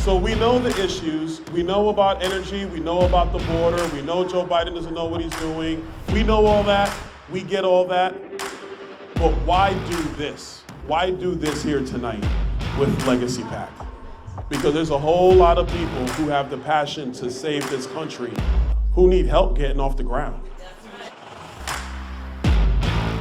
So we know the issues, we know about energy, we know about the border, we know Joe Biden doesn't know what he's doing. We know all that, we get all that. But why do this? Why do this here tonight with Legacy PAC? Because there's a whole lot of people who have the passion to save this country who need help getting off the ground.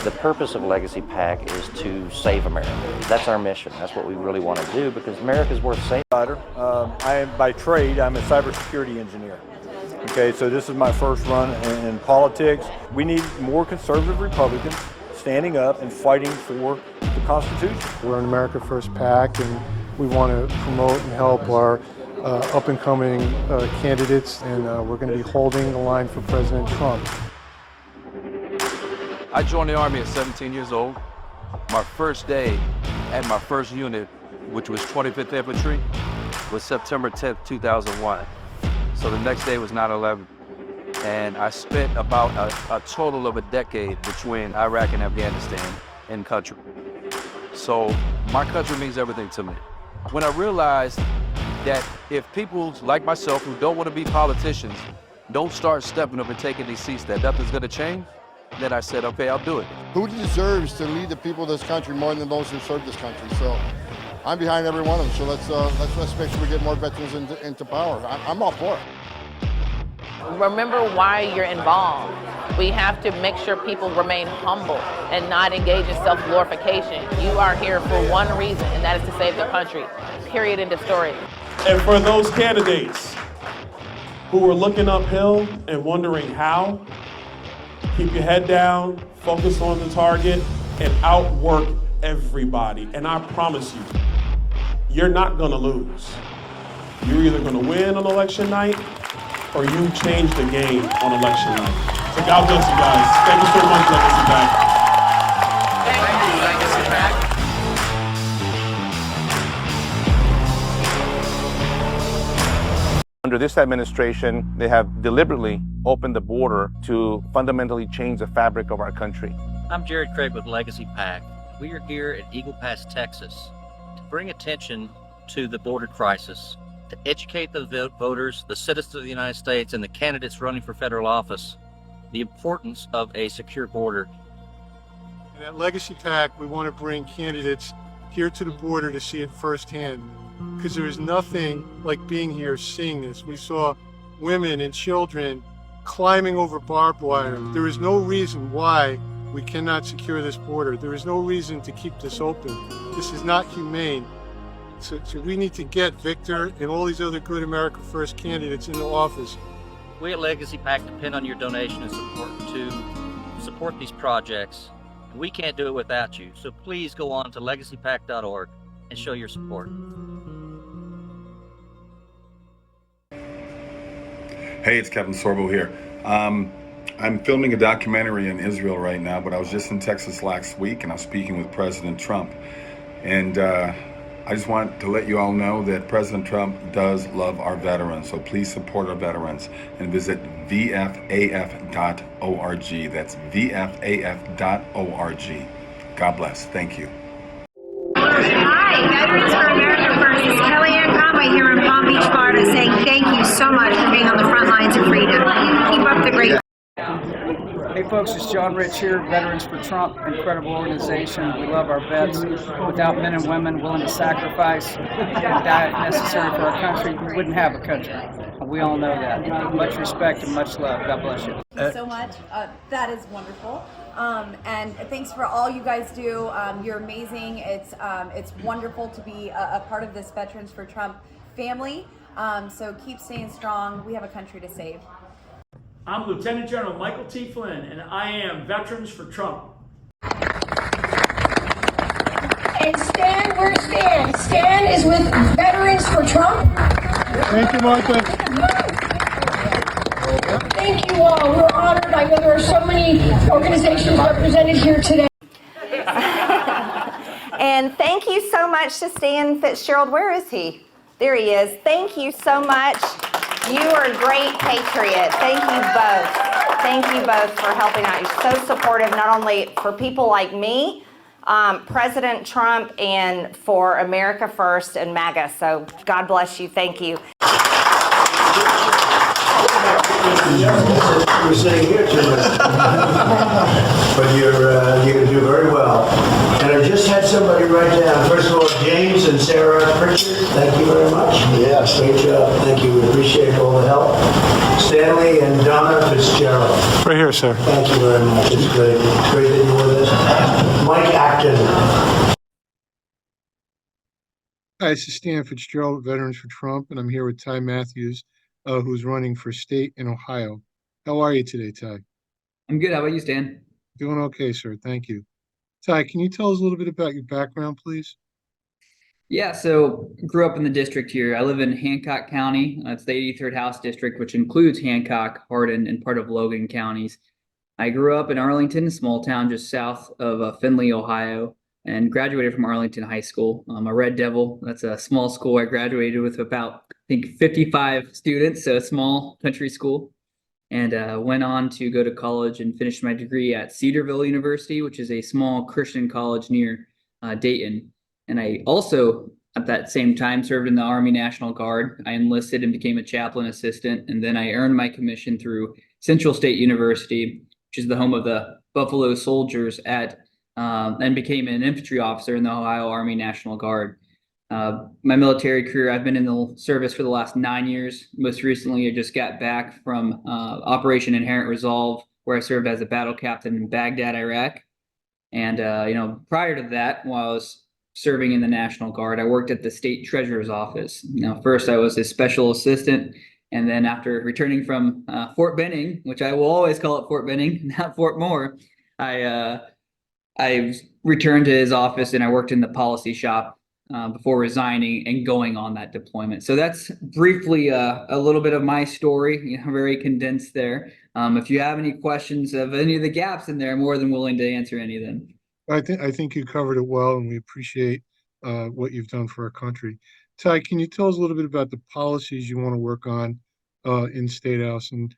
The purpose of Legacy PAC is to save America. That's our mission. That's what we really want to do because America's worth saving. I am by trade, I'm a cybersecurity engineer. Okay, so this is my first run in politics. We need more conservative Republicans standing up and fighting for the Constitution. We're an America First PAC, and we want to promote and help our up-and-coming candidates, and we're going to be holding the line for President Trump. I joined the Army at 17 years old. My first day at my first unit, which was 25th Infantry, was September 10th, 2001. So the next day was 9/11. And I spent about a total of a decade between Iraq and Afghanistan in country. So my country means everything to me. When I realized that if people like myself who don't want to be politicians don't start stepping up and taking these seats, that nothing's going to change, then I said, okay, I'll do it. Who deserves to lead the people of this country more than those who serve this country? So I'm behind every one of them. So let's make sure we get more veterans into power. I'm all for it. Remember why you're involved. We have to make sure people remain humble and not engage in self-glorification. You are here for one reason, and that is to save the country. Period. End of story. And for those candidates who are looking uphill and wondering how, keep your head down, focus on the target, and outwork everybody. And I promise you, you're not gonna lose. You're either gonna win on election night or you change the game on election night. So God bless you guys. Thank you so much, Legacy PAC. Thank you, Legacy PAC. Under this administration, they have deliberately opened the border to fundamentally change the fabric of our country. I'm Jared Craig with Legacy PAC. We are here at Eagle Pass, Texas, to bring attention to the border crisis, to educate the voters, the citizens of the United States, and the candidates running for federal office, the importance of a secure border. And at Legacy PAC, we want to bring candidates here to the border to see it firsthand, because there is nothing like being here, seeing this. We saw women and children climbing over barbed wire. There is no reason why we cannot secure this border. There is no reason to keep this open. This is not humane. So we need to get Victor and all these other good America First candidates into office. We at Legacy PAC depend on your donation and support to support these projects. We can't do it without you. So please go on to legacypac.org and show your support. Hey, it's Kevin Sorbo here. I'm filming a documentary in Israel right now, but I was just in Texas last week and I was speaking with President Trump. And I just want to let you all know that President Trump does love our veterans, so please support our veterans and visit VFAF.org. That's VFAF.org. God bless. Thank you. Hi, Veterans for America First. It's Kellyanne Conway here in Palm Beach, Florida, saying thank you so much for being on the front lines of freedom. Keep up the great. Hey folks, it's John Rich here, Veterans for Trump, incredible organization. We love our vets. Without men and women willing to sacrifice and die necessary for our country, we wouldn't have a country. We all know that. Much respect and much love. God bless you. Thank you so much. That is wonderful. And thanks for all you guys do. You're amazing. It's wonderful to be a part of this Veterans for Trump family. So keep staying strong. We have a country to save. I'm Lieutenant General Michael T. Flynn, and I am Veterans for Trump. And Stan, where's Stan? Stan is with Veterans for Trump. Thank you, Martha. Thank you all. We're honored. I know there are so many organizations represented here today. And thank you so much to Stan Fitzgerald. Where is he? There he is. Thank you so much. You are a great patriot. Thank you both. Thank you both for helping out. You're so supportive, not only for people like me, President Trump and for America First and MAGA. So God bless you. Thank you. You're sitting here too much. But you're going to do very well. And I just had somebody write down, first of all, James and Sarah Pritchard, thank you very much. Yes. Great job. Thank you. We appreciate all the help. Stanley and Donna Fitzgerald. Right here, sir. Thank you very much. It's great. It's great that you're with us. Mike Acton. Hi, this is Stan Fitzgerald, Veterans for Trump, and I'm here with Ty Mathews, who's running for state in Ohio. How are you today, Ty? I'm good. How about you, Stan? Doing okay, sir. Thank you. Ty, can you tell us a little bit about your background, please? Yeah, so grew up in the district here. I live in Hancock County. It's the 83rd House District, which includes Hancock, Hardin, and part of Logan counties. I grew up in Arlington, a small town just south of Findlay, Ohio, and graduated from Arlington High School. I'm a Red Devil. That's a small school I graduated with about, I think, 55 students, so a small country school. And went on to go to college and finish my degree at Cedarville University, which is a small Christian college near Dayton. And I also, at that same time, served in the Army National Guard. I enlisted and became a chaplain assistant, and then I earned my commission through Central State University, which is the home of the Buffalo Soldiers, and became an infantry officer in the Ohio Army National Guard. My military career, I've been in the service for the last 9 years. Most recently, I just got back from Operation Inherent Resolve, where I served as a battle captain in Baghdad, Iraq. And prior to that, while I was serving in the National Guard, I worked at the state treasurer's office. First I was a special assistant, and then after returning from Fort Benning, which I will always call it Fort Benning, not Fort Moore, I returned to his office and I worked in the policy shop before resigning and going on that deployment. So that's briefly a little bit of my story, very condensed there. If you have any questions of any of the gaps in there, I'm more than willing to answer any of them. I think you covered it well, and we appreciate what you've done for our country. Ty, can you tell us a little bit about the policies you want to work on in State House? And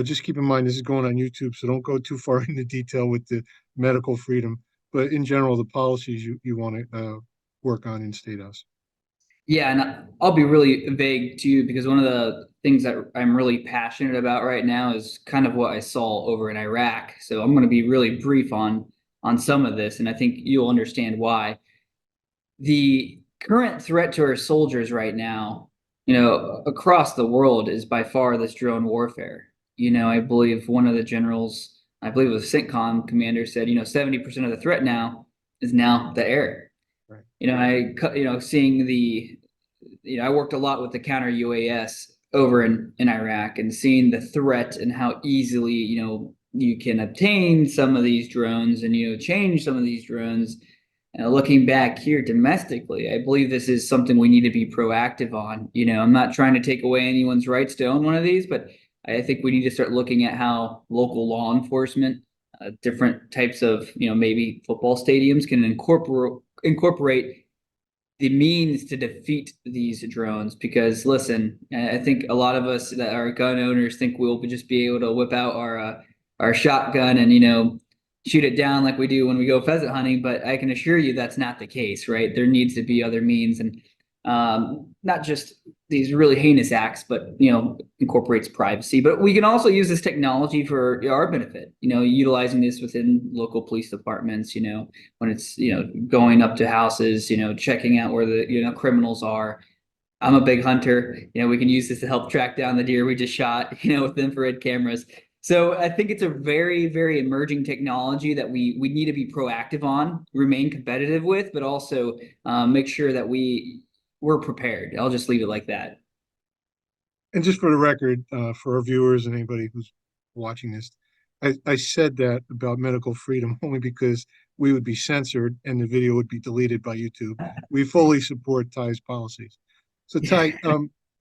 just keep in mind, this is going on YouTube, so don't go too far into detail with the medical freedom. But in general, the policies you want to work on in State House. Yeah, and I'll be really vague too, because one of the things that I'm really passionate about right now is kind of what I saw over in Iraq. So I'm going to be really brief on some of this, and I think you'll understand why. The current threat to our soldiers right now, across the world, is by far this drone warfare. I believe one of the generals, I believe it was a CENTCOM commander, said, 70% of the threat now is now the air. Right. Seeing I worked a lot with the counter UAS over in Iraq, and seeing the threat and how easily, you can obtain some of these drones and, change some of these drones. Looking back here domestically, I believe this is something we need to be proactive on. I'm not trying to take away anyone's rights to own one of these, but I think we need to start looking at how local law enforcement, different types of, maybe football stadiums can incorporate the means to defeat these drones. Because listen, I think a lot of us that are gun owners think we'll just be able to whip out our shotgun and, shoot it down like we do when we go pheasant hunting, but I can assure you that's not the case, right? There needs to be other means, and not just these really heinous acts, but incorporates privacy. But we can also use this technology for our benefit, utilizing this within local police departments, when it's going up to houses, checking out where the criminals are. I'm a big hunter, we can use this to help track down the deer we just shot, with infrared cameras. So I think it's a very, very emerging technology that we need to be proactive on, remain competitive with, but also make sure that we're prepared. I'll just leave it like that. And just for the record, for our viewers and anybody who's watching this, I said that about medical freedom only because we would be censored and the video would be deleted by YouTube. We fully support Ty's policies. So Ty,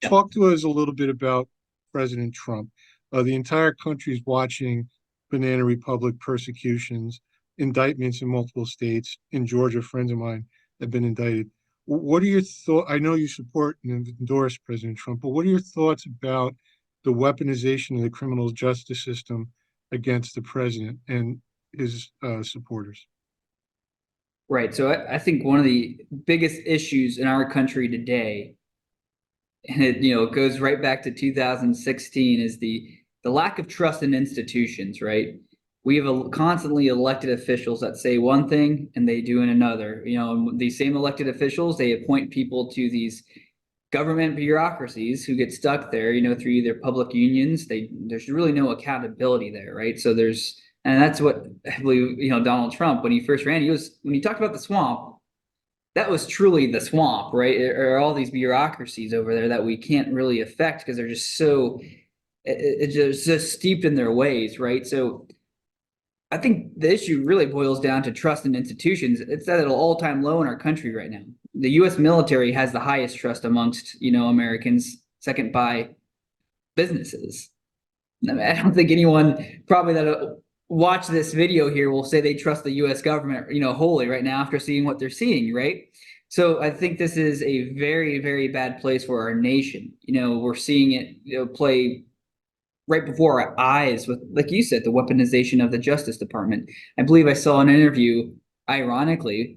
talk to us a little bit about President Trump. The entire country is watching Banana Republic persecutions, indictments in multiple states. In Georgia, friends of mine have been indicted. What are your thoughts? I know you support and endorse President Trump, but what are your thoughts about the weaponization of the criminal justice system against the president and his supporters? Right. So I think one of the biggest issues in our country today, and it goes right back to 2016, is the lack of trust in institutions. Right. We have constantly elected officials that say one thing and they do in another. These same elected officials, they appoint people to these government bureaucracies who get stuck there, through either public unions. There's really no accountability there, right? So and that's what I believe, Donald Trump, when he first ran, when he talked about the swamp, that was truly the swamp, right? Or all these bureaucracies over there that we can't really affect because they're just it's just steeped in their ways, right? So I think the issue really boils down to trust in institutions. It's at an all-time low in our country right now. The U.S. military has the highest trust amongst, Americans, second by businesses. I don't think anyone probably that watch this video here will say they trust the U.S. government, wholly right now after seeing what they're seeing, right? So I think this is a very, very bad place for our nation. We're seeing it, play right before our eyes with, like you said, the weaponization of the Justice Department. I believe I saw an interview, ironically,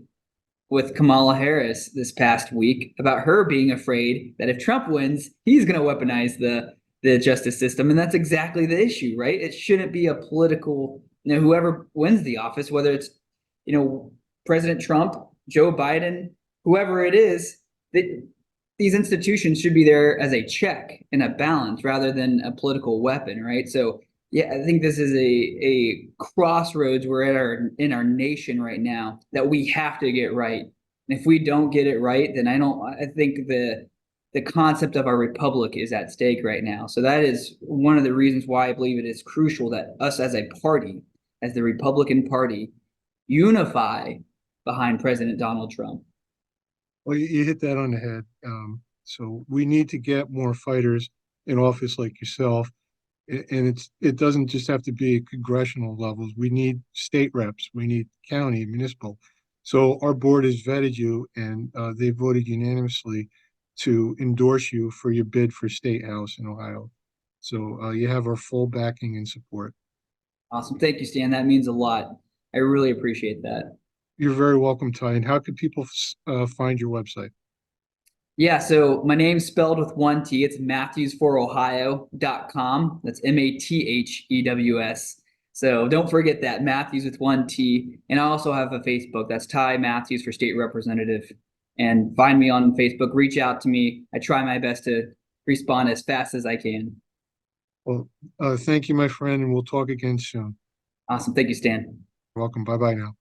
with Kamala Harris this past week about her being afraid that if Trump wins, he's going to weaponize the justice system. And that's exactly the issue, right? It shouldn't be a political, whoever wins the office, whether it's, President Trump, Joe Biden, whoever it is, these institutions should be there as a check and a balance rather than a political weapon, right? So yeah, I think this is a crossroads we're in our nation right now that we have to get right. And if we don't get it right, then I think the concept of our republic is at stake right now. So that is one of the reasons why I believe it is crucial that us as a party, as the Republican Party, unify behind President Donald Trump. Well, you hit that on the head. So we need to get more fighters in office like yourself. And it doesn't just have to be at congressional levels. We need state reps. We need county, municipal. So our board has vetted you, and they voted unanimously to endorse you for your bid for State House in Ohio. So you have our full backing and support. Awesome. Thank you, Stan. That means a lot. I really appreciate that. You're very welcome, Ty. And how can people find your website? Yeah, so my name's spelled with one T. It's Mathews4ohio.com. That's Mathews. So don't forget that, Mathews with one T. And I also have a Facebook. That's Ty Mathews for State Representative. And find me on Facebook. Reach out to me. I try my best to respond as fast as I can. Well, thank you, my friend, and we'll talk again soon. Awesome. Thank you, Stan. You're welcome. Bye-bye now.